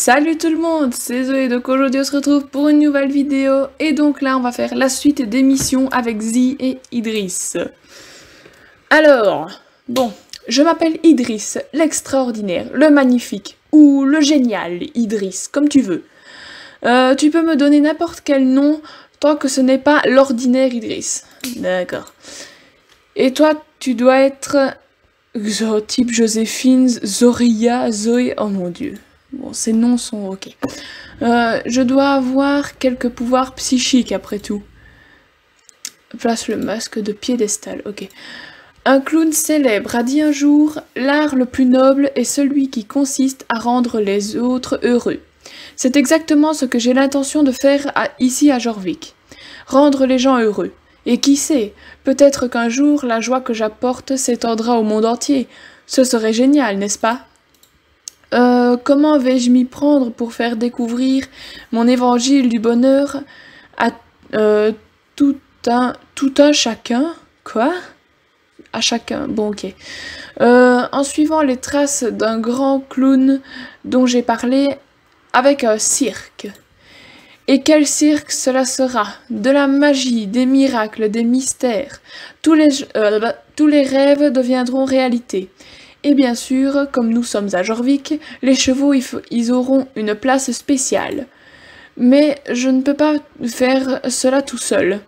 Salut tout le monde, c'est Zoé, donc aujourd'hui on se retrouve pour une nouvelle vidéo et donc là on va faire la suite des missions avec Zi et Idriss. Alors, bon, je m'appelle Idriss, l'extraordinaire, le magnifique ou le génial Idriss, comme tu veux. Tu peux me donner n'importe quel nom tant que ce n'est pas l'ordinaire Idriss. D'accord. Et toi tu dois être type Joséphine, Zoria, Zoé, oh mon dieu. Bon, ces noms sont ok. Je dois avoir quelques pouvoirs psychiques après tout. Place le masque de piédestal, ok. Un clown célèbre a dit un jour, l'art le plus noble est celui qui consiste à rendre les autres heureux. C'est exactement ce que j'ai l'intention de faire ici à Jorvik. Rendre les gens heureux. Et qui sait, peut-être qu'un jour la joie que j'apporte s'étendra au monde entier. Ce serait génial, n'est-ce pas ? Comment vais-je m'y prendre pour faire découvrir mon évangile du bonheur à tout un chacun? Quoi? À chacun, bon ok. En suivant les traces d'un grand clown dont j'ai parlé avec un cirque. Et quel cirque cela sera? De la magie, des miracles, des mystères. Tous les rêves deviendront réalité. Et bien sûr, comme nous sommes à Jorvik, les chevaux ils auront une place spéciale. Mais je ne peux pas faire cela tout seul.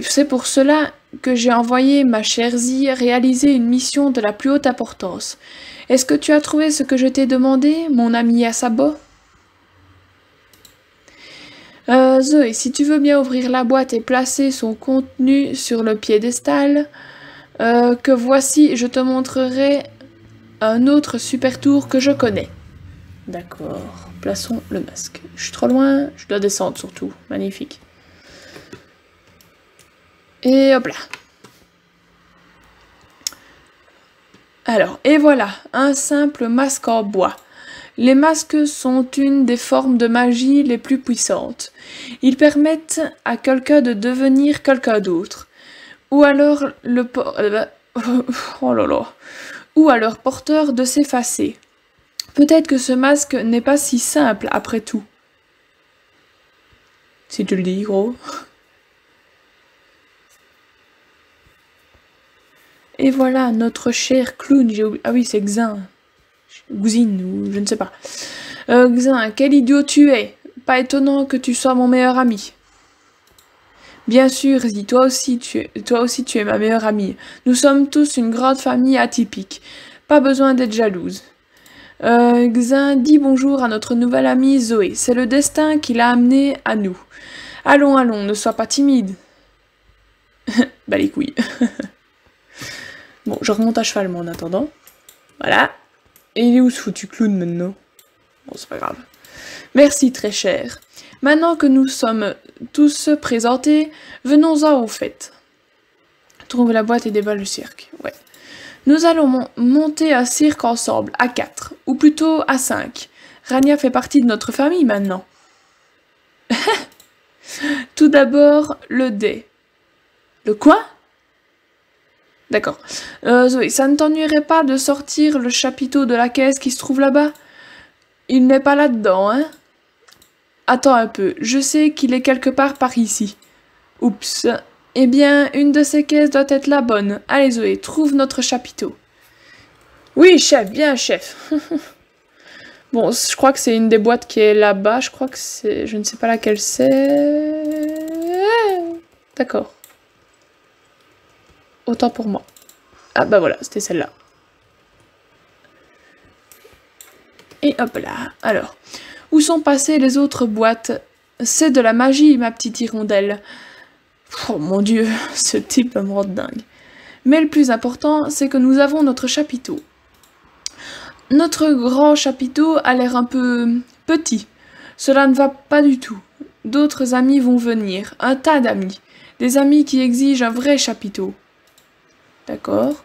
C'est pour cela que j'ai envoyé ma chère Zi réaliser une mission de la plus haute importance. Est-ce que tu as trouvé ce que je t'ai demandé, mon ami Asabo? Zoé, si tu veux bien ouvrir la boîte et placer son contenu sur le piédestal, que voici, je te montrerai un autre super tour que je connais. D'accord, plaçons le masque. Je suis trop loin, je dois descendre surtout. Magnifique. Et hop là. Alors, et voilà, un simple masque en bois. Les masques sont une des formes de magie les plus puissantes. Ils permettent à quelqu'un de devenir quelqu'un d'autre. Ou alors oh là là. Ou à leur porteur de s'effacer. Peut-être que ce masque n'est pas si simple après tout. Si tu le dis, gros. Et voilà, notre cher clown, ah oui, c'est Xin. Xin, ou je ne sais pas. Xin, quel idiot tu es. Pas étonnant que tu sois mon meilleur ami. Bien sûr, Zi, toi aussi tu es ma meilleure amie. Nous sommes tous une grande famille atypique. Pas besoin d'être jalouse. Xin, dis bonjour à notre nouvelle amie Zoé. C'est le destin qui l'a amenée à nous. Allons, allons, ne sois pas timide. Bah les couilles. Bon, je remonte à cheval, moi, en attendant. Voilà. Et il est où ce foutu clown, maintenant? Bon, c'est pas grave. Merci, très cher. Maintenant que nous sommes tous présentés, venons-en au fait. Trouve la boîte et déballe le cirque. Ouais. Nous allons monter un cirque ensemble, à 4, ou plutôt à 5. Rania fait partie de notre famille maintenant. Tout d'abord, le dé. Le quoi? D'accord. Zoé, ça ne t'ennuierait pas de sortir le chapiteau de la caisse qui se trouve là-bas? Il n'est pas là-dedans, hein? Attends un peu, je sais qu'il est quelque part par ici. Oups. Eh bien, une de ces caisses doit être la bonne. Allez Zoé, trouve notre chapiteau. Oui, chef, bien chef. Bon, je crois que c'est une des boîtes qui est là-bas. Je crois que c'est... Je ne sais pas laquelle c'est... D'accord. Autant pour moi. Ah bah voilà, c'était celle-là. Et hop là. Alors, où sont passées les autres boîtes? C'est de la magie, ma petite hirondelle. Oh mon dieu, ce type me rend dingue. Mais le plus important, c'est que nous avons notre chapiteau. Notre grand chapiteau a l'air un peu petit. Cela ne va pas du tout. D'autres amis vont venir, un tas d'amis. Des amis qui exigent un vrai chapiteau. D'accord.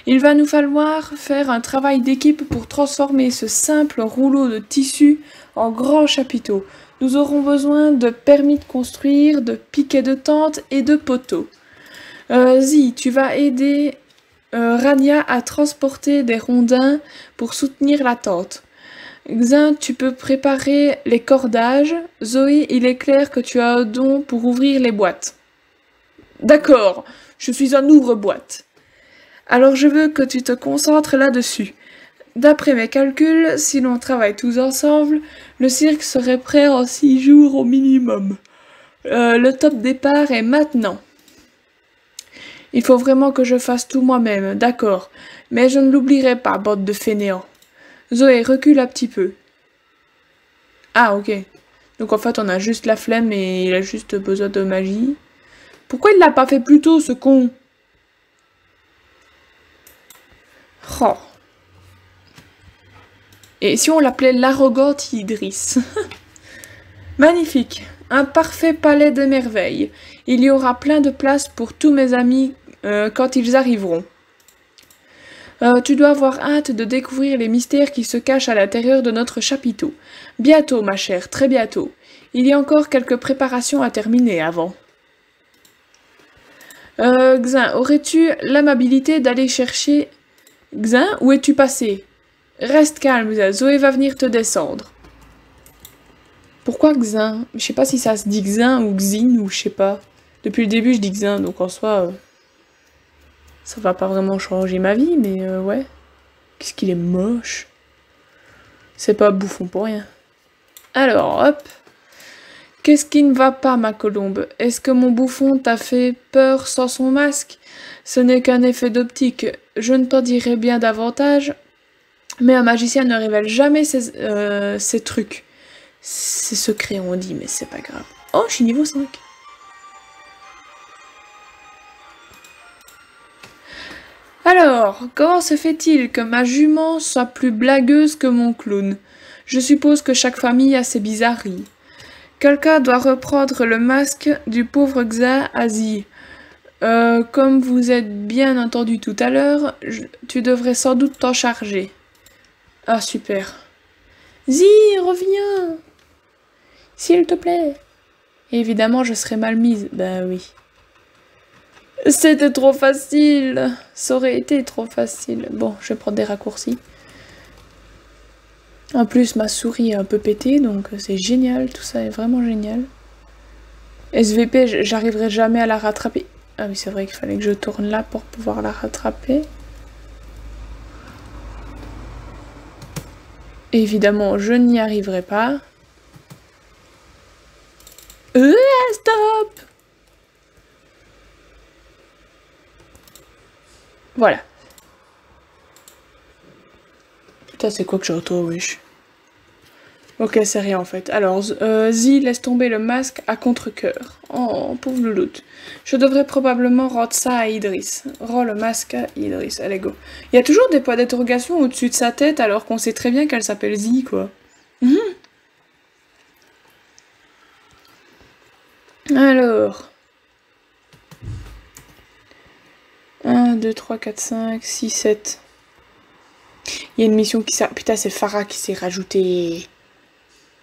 Il va nous falloir faire un travail d'équipe pour transformer ce simple rouleau de tissu en grand chapiteau. Nous aurons besoin de permis de construire, de piquets de tente et de poteaux. Zi, tu vas aider Rania à transporter des rondins pour soutenir la tente. Xin, tu peux préparer les cordages. Zoé, il est clair que tu as un don pour ouvrir les boîtes. D'accord, je suis un ouvre-boîte. Alors je veux que tu te concentres là-dessus. D'après mes calculs, si l'on travaille tous ensemble, le cirque serait prêt en 6 jours au minimum. Le top départ est maintenant. Il faut vraiment que je fasse tout moi-même, d'accord. Mais je ne l'oublierai pas, bande de fainéants. Zoé, recule un petit peu. Ah, ok. Donc en fait, on a juste la flemme et il a juste besoin de magie. Pourquoi il l'a pas fait plus tôt, ce con? Oh. Et si on l'appelait l'arrogante Idriss? Magnifique. Un parfait palais de merveilles. Il y aura plein de place pour tous mes amis quand ils arriveront. Tu dois avoir hâte de découvrir les mystères qui se cachent à l'intérieur de notre chapiteau. Bientôt, ma chère, très bientôt. Il y a encore quelques préparations à terminer avant. Xin, aurais-tu l'amabilité d'aller chercher... Xin, où es-tu passé? Reste calme, Xin. Zoé va venir te descendre. Pourquoi Xin? Je sais pas si ça se dit Xin ou Xin ou je sais pas. Depuis le début, je dis Xin, donc en soi... ça va pas vraiment changer ma vie, mais ouais. Qu'est-ce qu'il est moche. C'est pas bouffon pour rien. Alors, hop. Qu'est-ce qui ne va pas, ma colombe? Est-ce que mon bouffon t'a fait peur sans son masque? Ce n'est qu'un effet d'optique. Je ne t'en dirai bien davantage, mais un magicien ne révèle jamais ses trucs. Ses secrets, on dit, mais c'est pas grave. Oh, je suis niveau 5. Alors, comment se fait-il que ma jument soit plus blagueuse que mon clown? Je suppose que chaque famille a ses bizarreries. Quelqu'un doit reprendre le masque du pauvre Xin Asie. Comme vous êtes bien entendu tout à l'heure, tu devrais sans doute t'en charger. Ah, super. Zi, reviens! S'il te plaît. Et évidemment, je serais mal mise. Ben oui. C'était trop facile. Ça aurait été trop facile. Bon, je vais prendre des raccourcis. En plus, ma souris est un peu pétée, donc c'est génial. Tout ça est vraiment génial. SVP, j'arriverai jamais à la rattraper. Ah oui, c'est vrai qu'il fallait que je tourne là pour pouvoir la rattraper. Et évidemment, je n'y arriverai pas. Stop! Voilà. Putain, c'est quoi que j'entends, wesh? Ok, c'est rien en fait. Alors, Zi laisse tomber le masque à contre-cœur. Oh, pauvre louloute. Je devrais probablement rendre ça à Idriss. Rends le masque à Idriss. Allez, go. Il y a toujours des points d'interrogation au-dessus de sa tête alors qu'on sait très bien qu'elle s'appelle Zi, quoi. Alors... 1, 2, 3, 4, 5, 6, 7. Il y a une mission qui s'est... Putain, c'est Farah qui s'est rajoutée.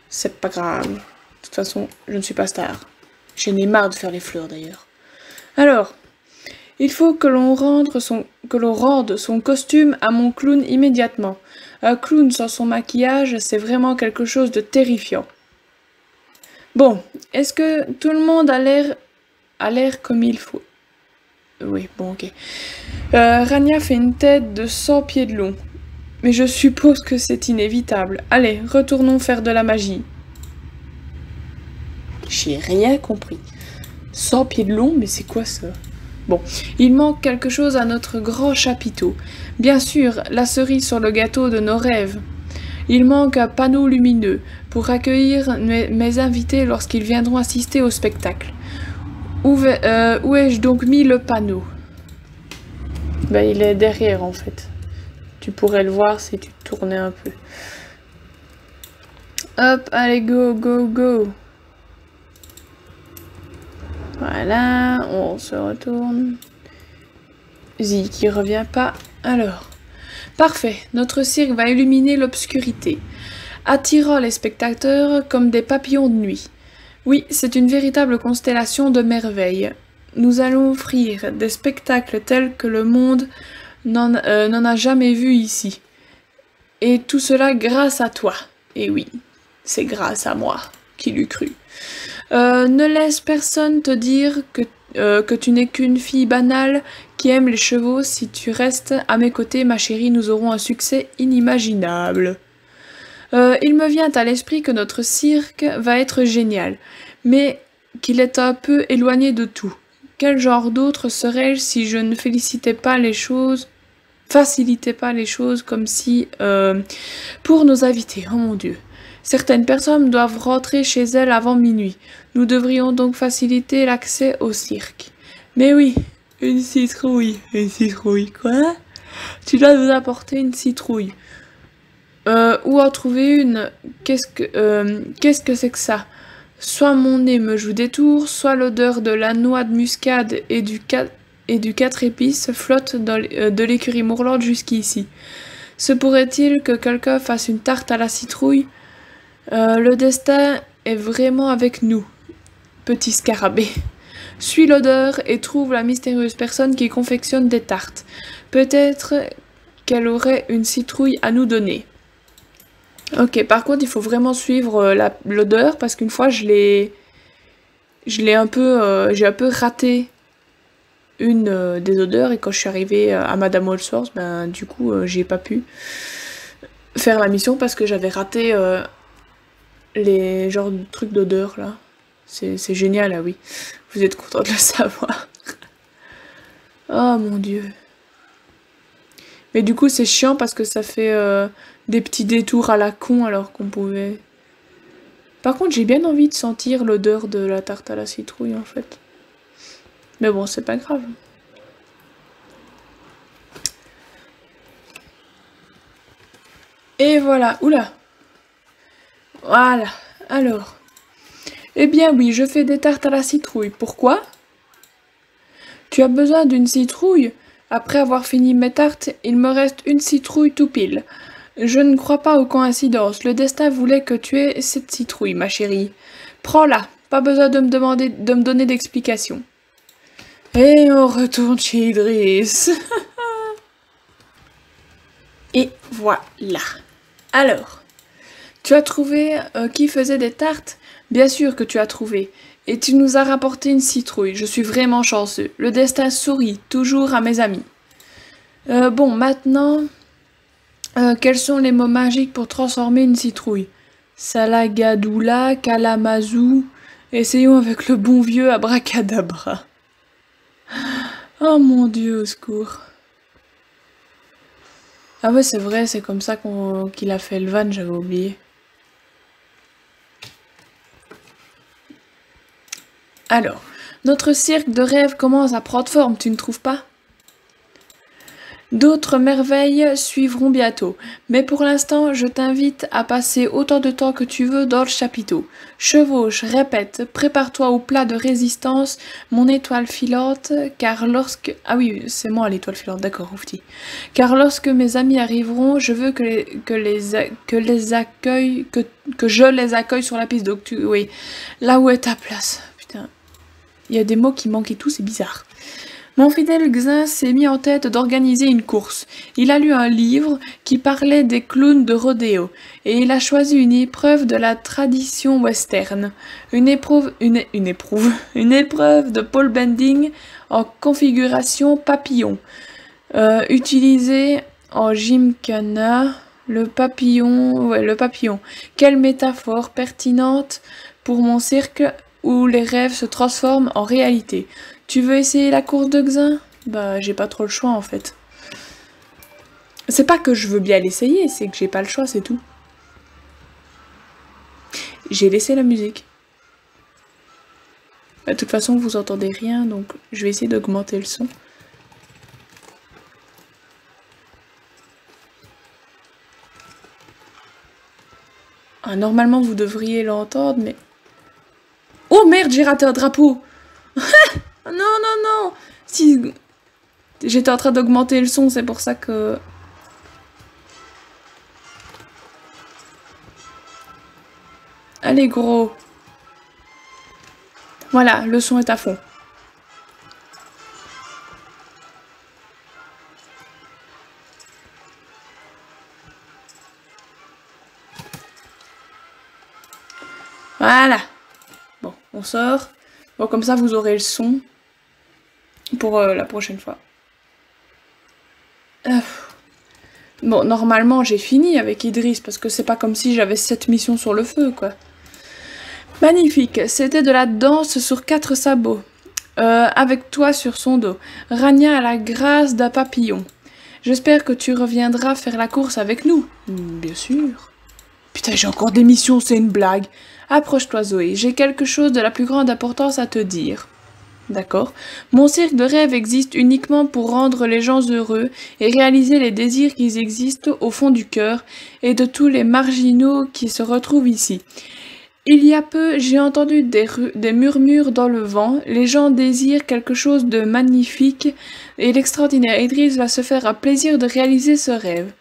C'est pas grave. De toute façon, je ne suis pas star. J'en ai marre de faire les fleurs, d'ailleurs. Alors, il faut que l'on rende son costume à mon clown immédiatement. Un clown sans son maquillage, c'est vraiment quelque chose de terrifiant. Bon, est-ce que tout le monde a l'air comme il faut? Oui, bon, ok. Rania fait une tête de 100 pieds de long. Mais je suppose que c'est inévitable. Allez, retournons faire de la magie. J'ai rien compris. 100 pieds de long, mais c'est quoi ça? Bon, il manque quelque chose à notre grand chapiteau. Bien sûr, la cerise sur le gâteau de nos rêves. Il manque un panneau lumineux pour accueillir mes invités lorsqu'ils viendront assister au spectacle. Où ai-je donc mis le panneau? Ben, il est derrière en fait. Tu pourrais le voir si tu tournais un peu. Hop, allez, go, go, go. Voilà, on se retourne. Zi qui revient pas. Alors, parfait, notre cirque va illuminer l'obscurité, attirant les spectateurs comme des papillons de nuit. Oui, c'est une véritable constellation de merveilles. Nous allons offrir des spectacles tels que le monde n'en a jamais vu ici. Et tout cela grâce à toi. Et oui, c'est grâce à moi qui l'eût cru. Ne laisse personne te dire que tu n'es qu'une fille banale qui aime les chevaux. Si tu restes à mes côtés, ma chérie, nous aurons un succès inimaginable. Il me vient à l'esprit que notre cirque va être génial, mais qu'il est un peu éloigné de tout. Quel genre d'autre serais-je si je ne facilitais pas les choses comme si pour nos invités, oh mon Dieu. Certaines personnes doivent rentrer chez elles avant minuit. Nous devrions donc faciliter l'accès au cirque. Mais oui, une citrouille. Une citrouille, quoi? Tu dois nous apporter une citrouille. Où en trouver une? Qu'est-ce que c'est que ça? Soit mon nez me joue des tours, soit l'odeur de la noix de muscade et du 4 épices flotte de l'écurie Mourlande jusqu'ici. Se pourrait-il que quelqu'un fasse une tarte à la citrouille? Le destin est vraiment avec nous, petit scarabée. Suis l'odeur et trouve la mystérieuse personne qui confectionne des tartes. Peut-être qu'elle aurait une citrouille à nous donner. Ok, par contre, il faut vraiment suivre l'odeur parce qu'une fois, j'ai un peu raté une des odeurs et quand je suis arrivée à Madame Allsworth, ben du coup, j'ai pas pu faire la mission parce que j'avais raté les genres de trucs d'odeur là. C'est génial, ah oui. Vous êtes content de le savoir. Oh mon Dieu. Mais du coup, c'est chiant parce que ça fait des petits détours à la con alors qu'on pouvait... Par contre, j'ai bien envie de sentir l'odeur de la tarte à la citrouille en fait. Mais bon, c'est pas grave. Et voilà, oula. Voilà, alors. Eh bien oui, je fais des tartes à la citrouille. Pourquoi? Tu as besoin d'une citrouille? Après avoir fini mes tartes, il me reste une citrouille tout pile. Je ne crois pas aux coïncidences. Le destin voulait que tu aies cette citrouille, ma chérie. Prends-la. Pas besoin de me donner d'explications. Et on retourne chez Idriss. Et voilà. Alors, tu as trouvé qui faisait des tartes? Bien sûr que tu as trouvé. Et tu nous as rapporté une citrouille. Je suis vraiment chanceux. Le destin sourit toujours à mes amis. Bon, maintenant, quels sont les mots magiques pour transformer une citrouille? Salagadoula, Kalamazoo. Essayons avec le bon vieux abracadabra. Oh mon Dieu, au secours. Ah ouais, c'est vrai, c'est comme ça qu'il a fait le van, j'avais oublié. Alors, notre cirque de rêve commence à prendre forme, tu ne trouves pas? D'autres merveilles suivront bientôt, mais pour l'instant, je t'invite à passer autant de temps que tu veux dans le chapiteau. Chevauche, répète, prépare-toi au plat de résistance, mon étoile filante, car lorsque... Ah oui, c'est moi l'étoile filante, d'accord, oufti. Car lorsque mes amis arriveront, je veux que je les accueille sur la piste, donc oui, là où est ta place. Putain, il y a des mots qui manquent et tout, c'est bizarre. Mon fidèle Xin s'est mis en tête d'organiser une course. Il a lu un livre qui parlait des clowns de rodéo, et il a choisi une épreuve de la tradition western. Une épreuve de pole bending en configuration papillon. Utilisé en gymkhana, le papillon. Quelle métaphore pertinente pour mon cirque où les rêves se transforment en réalité. Tu veux essayer la course de Xin? Bah, j'ai pas trop le choix en fait. C'est pas que je veux bien l'essayer, c'est que j'ai pas le choix, c'est tout. J'ai laissé la musique. Bah, de toute façon, vous entendez rien, donc je vais essayer d'augmenter le son. Ah, normalement, vous devriez l'entendre, mais... Oh merde, j'ai raté un drapeau! Non, non, non! Si... J'étais en train d'augmenter le son, c'est pour ça que... Allez, gros! Voilà, le son est à fond. On sort. Bon, comme ça, vous aurez le son pour la prochaine fois. Bon, normalement, j'ai fini avec Idriss, parce que c'est pas comme si j'avais 7 missions sur le feu, quoi. Magnifique, c'était de la danse sur 4 sabots. Avec toi sur son dos. Rania a la grâce d'un papillon. J'espère que tu reviendras faire la course avec nous. Bien sûr. Putain, j'ai encore des missions, c'est une blague. Approche-toi, Zoé, j'ai quelque chose de la plus grande importance à te dire. D'accord. Mon cirque de rêve existe uniquement pour rendre les gens heureux et réaliser les désirs qui existent au fond du cœur et de tous les marginaux qui se retrouvent ici. Il y a peu, j'ai entendu des murmures dans le vent, les gens désirent quelque chose de magnifique et l'extraordinaire Idriss va se faire un plaisir de réaliser ce rêve.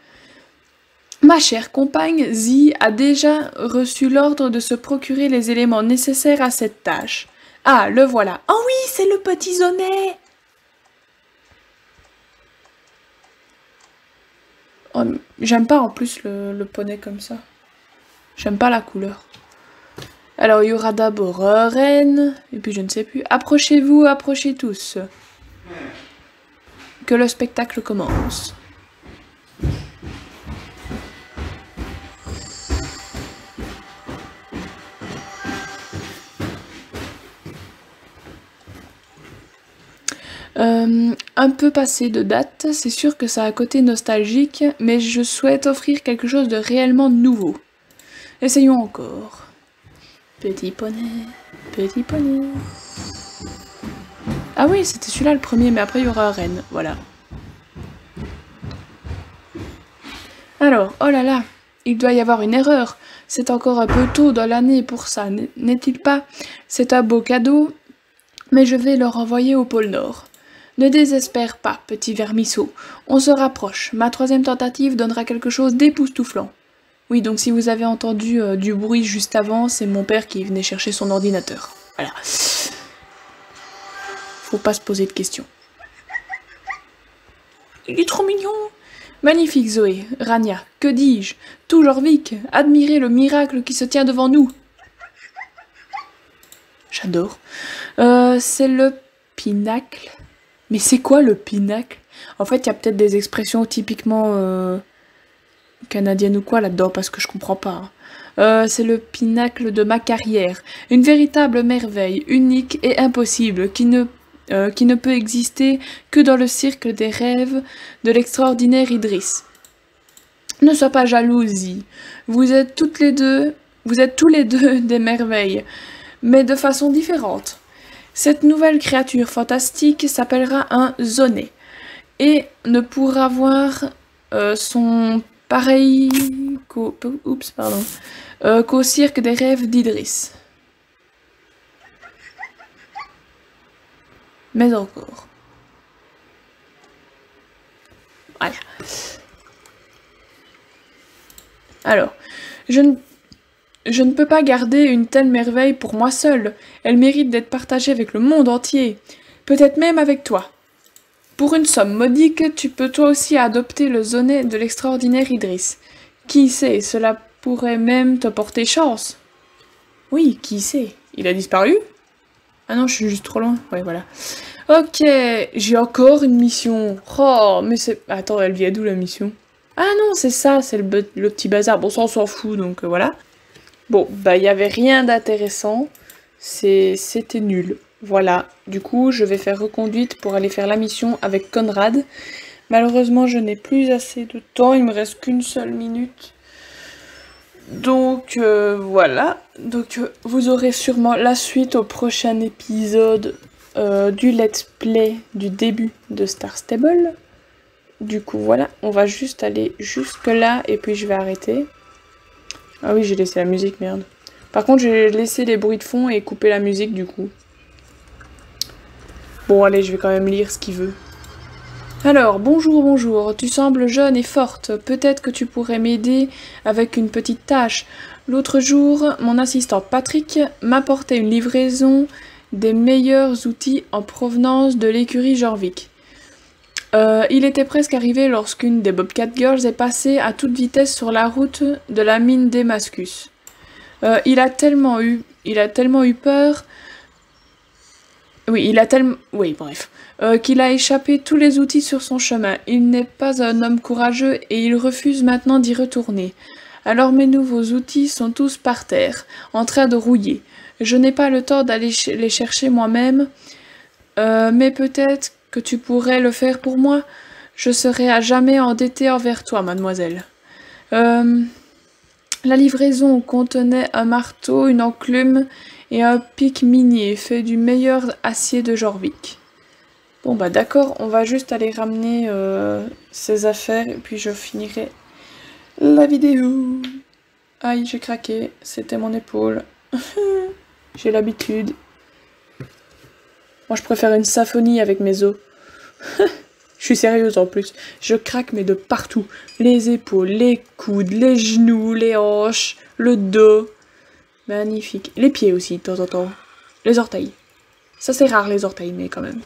Ma chère compagne, Zi a déjà reçu l'ordre de se procurer les éléments nécessaires à cette tâche. Ah, le voilà. Oh oui, c'est le petit Zonet. Oh, j'aime pas en plus le poney comme ça. J'aime pas la couleur. Alors, il y aura d'abord reine, et puis je ne sais plus. Approchez-vous, approchez tous. Que le spectacle commence. Un peu passé de date, c'est sûr que ça a un côté nostalgique, mais je souhaite offrir quelque chose de réellement nouveau. Essayons encore. Petit poney, petit poney. Ah oui, c'était celui-là le premier, mais après il y aura reine, voilà. Alors, oh là là, il doit y avoir une erreur. C'est encore un peu tôt dans l'année pour ça, n'est-il pas? C'est un beau cadeau, mais je vais le renvoyer au pôle Nord. Ne désespère pas, petit vermisseau. On se rapproche. Ma troisième tentative donnera quelque chose d'époustouflant. Oui, donc si vous avez entendu du bruit juste avant, c'est mon père qui venait chercher son ordinateur. Voilà. Faut pas se poser de questions. Il est trop mignon. Magnifique, Zoé. Rania, que dis-je? Tout Jorvik, admirez le miracle qui se tient devant nous. J'adore. C'est le pinacle. Mais c'est quoi le pinacle? En fait, il y a peut-être des expressions typiquement canadiennes ou quoi là-dedans, parce que je comprends pas. C'est le pinacle de ma carrière. Une véritable merveille, unique et impossible, qui ne peut exister que dans le cirque des rêves de l'extraordinaire Idriss. Ne sois pas jalousie. Vous êtes tous les deux des merveilles, mais de façon différente. Cette nouvelle créature fantastique s'appellera un Zonet et ne pourra voir son pareil qu'au cirque des rêves d'Idriss. Mais encore. Voilà. Alors, je ne peux pas garder une telle merveille pour moi seule. Elle mérite d'être partagée avec le monde entier. Peut-être même avec toi. Pour une somme modique, tu peux toi aussi adopter le Zonet de l'extraordinaire Idriss. Qui sait, cela pourrait même te porter chance. Oui, qui sait? Il a disparu? Ah non, je suis juste trop loin. Ouais, voilà. Ok, j'ai encore une mission. Oh, mais c'est... Attends, elle vient d'où la mission? Ah non, c'est ça, c'est le petit bazar. Bon, ça, on s'en fout, donc voilà. Bon, bah, il n'y avait rien d'intéressant. C'était nul. Voilà. Du coup, je vais faire reconduite pour aller faire la mission avec Conrad. Malheureusement, je n'ai plus assez de temps. Il me reste qu'une seule minute. Donc, voilà. Donc, vous aurez sûrement la suite au prochain épisode du let's play du début de Star Stable. Du coup, voilà. On va juste aller jusque là et puis je vais arrêter. Ah oui, j'ai laissé la musique, merde. Par contre, j'ai laissé les bruits de fond et coupé la musique, du coup. Bon, allez, je vais quand même lire ce qu'il veut. Alors, bonjour, bonjour. Tu sembles jeune et forte. Peut-être que tu pourrais m'aider avec une petite tâche. L'autre jour, mon assistant Patrick m'apportait une livraison des meilleurs outils en provenance de l'écurie Jorvik. Il était presque arrivé lorsqu'une des Bobcat Girls est passée à toute vitesse sur la route de la mine Damascus. Il a tellement eu il a tellement eu peur. Oui, il a tellement... Oui, bref. Qu'il a échappé tous les outils sur son chemin. Il n'est pas un homme courageux et il refuse maintenant d'y retourner. Alors mes nouveaux outils sont tous par terre, en train de rouiller. Je n'ai pas le temps d'aller les chercher moi-même, mais peut-être que tu pourrais le faire pour moi. Je serai à jamais endettée envers toi, mademoiselle. La livraison contenait un marteau, une enclume et un pic minier fait du meilleur acier de Jorvik. Bon bah d'accord, on va juste aller ramener ces affaires et puis je finirai la vidéo. Aïe, j'ai craqué, c'était mon épaule. J'ai l'habitude. Moi je préfère une symphonie avec mes os. Je suis sérieuse en plus. Je craque mais de partout. Les épaules, les coudes, les genoux, les hanches, le dos. Magnifique. Les pieds aussi de temps en temps. Les orteils. Ça c'est rare les orteils mais quand même.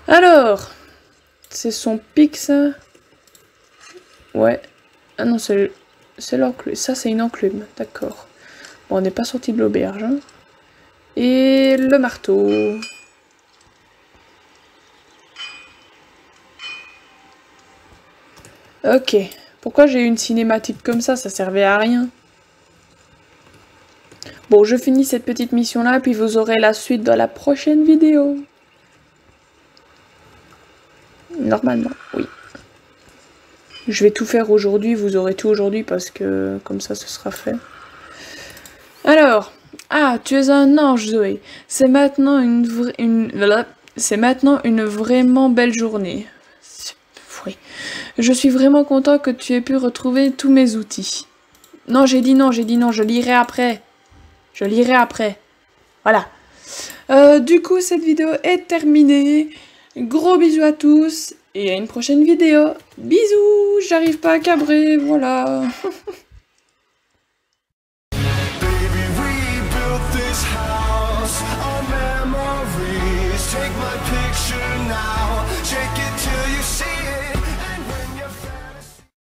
Alors. C'est son pic ça. Ouais. Ah non c'est l'enclume. Ça c'est une enclume. D'accord. Bon on n'est pas sorti de l'auberge. Hein. Et le marteau. Ok, pourquoi j'ai eu une cinématique comme ça servait à rien. Bon, je finis cette petite mission-là, puis vous aurez la suite dans la prochaine vidéo. Normalement, oui. Je vais tout faire aujourd'hui, vous aurez tout aujourd'hui, parce que comme ça, ce sera fait. Alors, ah, tu es un ange, Zoé. C'est maintenant c'est maintenant une vraiment belle journée. Oui. Je suis vraiment content que tu aies pu retrouver tous mes outils. Non, j'ai dit non, je lirai après. Je lirai après. Voilà. Du coup, cette vidéo est terminée. Gros bisous à tous et à une prochaine vidéo. Bisous, j'arrive pas à cabrer, voilà.